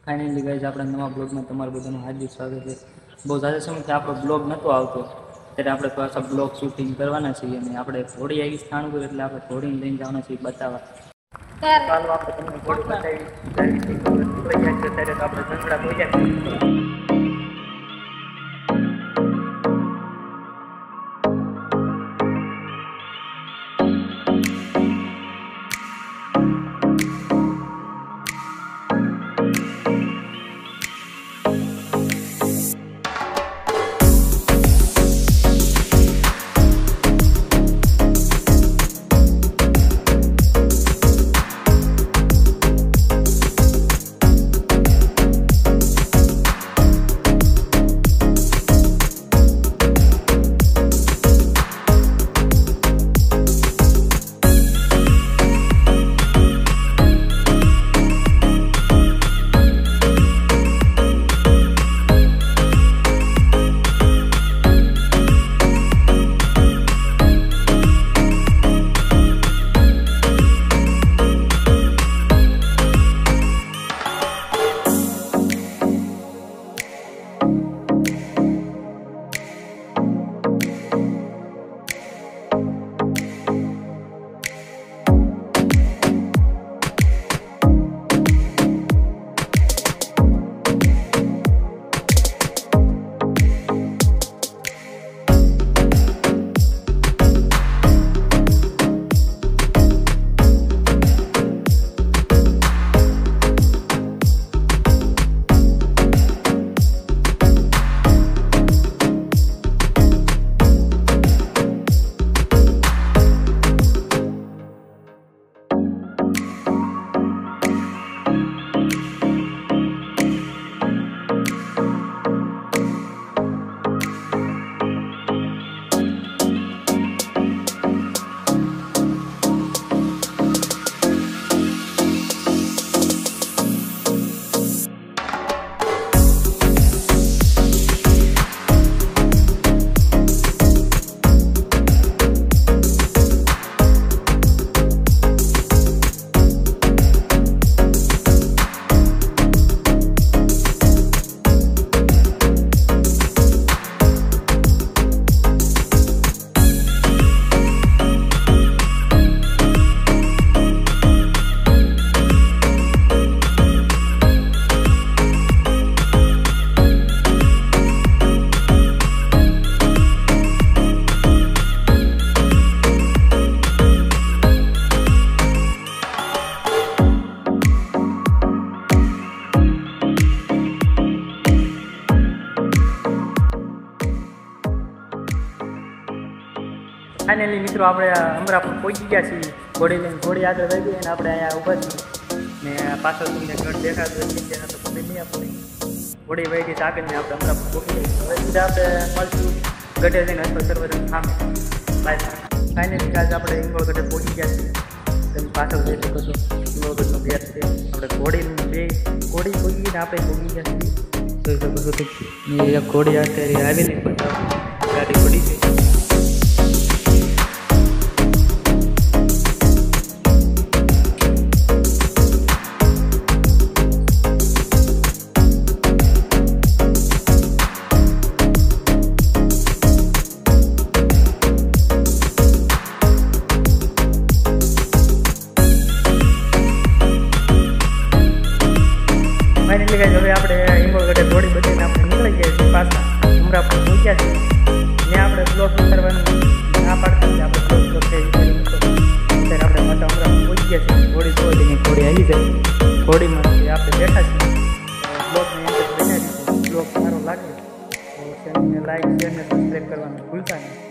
Finally guys આપણે નવા બ્લોગમાં તમારું બધાનું હાર્દિક સ્વાગત છે। બહુ ઝાઝા સમયથી આપણો બ્લોગ નહોતો આવતો, ત્યારે આપણે પાછા બ્લોગ શૂટિંગ કરવાના છીએ અને આપણે ઘોડી આવી સ્થાન પર એટલે આપણે ઘોડીને લઈને જવાના છીએ બતાવવા। ચાલો આપણે તમને ઘોડી બતાવી ત્યારે આપણે જંગડા પહોંચ્યા। फाइनली मित्रों આપણે અમરાપુર પહોંચી ગયા છીએ। ઘોડી લઈને ઘોડી આગળ વહી ગઈ અને આપણે અહીંયા ઊભા છીએ ને પાછળ તમને ઘર દેખાતું હોય છે તો ખબર નહીં આપણે ઘોડી વહી ગઈ આગળ ને આપણે અમરાપુર પહોંચી ગયા। હવે સીધા આપણે મળશું ગઢે જઈને હસ્તો સર્વજન સામે બાય। ફાઇનલી આજે આપણે ઇંગોળગઢે પહોંચી ગયા છીએ। તમે પાછળ જોઈ શકો છો ઇંગોળગઢનો ગેટ છે। આપણે ઘોડી પહોંચી ગઈ ને આપણે પહોંચી ગયા છીએ। જોઈ શકો છો એક ઘોડી અત્યારે આવેલી ગાડી પડી છે। फाइनली गाइस હવે આપણે ઇંગોળગઢે ઘોડી બદલીને આપણે નીકળી ગયા છીએ પાછા અમરાપુર પહોંચ્યા છીએ। ત્યાં આપણે બ્લોક કરવાનું ના પાડતા આપણે બ્લોક થઈ અત્યારે આપણે પાછા અમરાપુર પહોંચી ગયા છીએ। ઘોડી જોઈને ઘોડી આવી જાય ઘોડીમાંથી આપણે બેઠા છીએ। બ્લોગને અંદર બનાવી દીધું। બ્લોગ સારો લાગે તો ચેનલને લાઈક શેર અને સબસ્ક્રાઈબ કરવાનું ભૂલતા નહીં।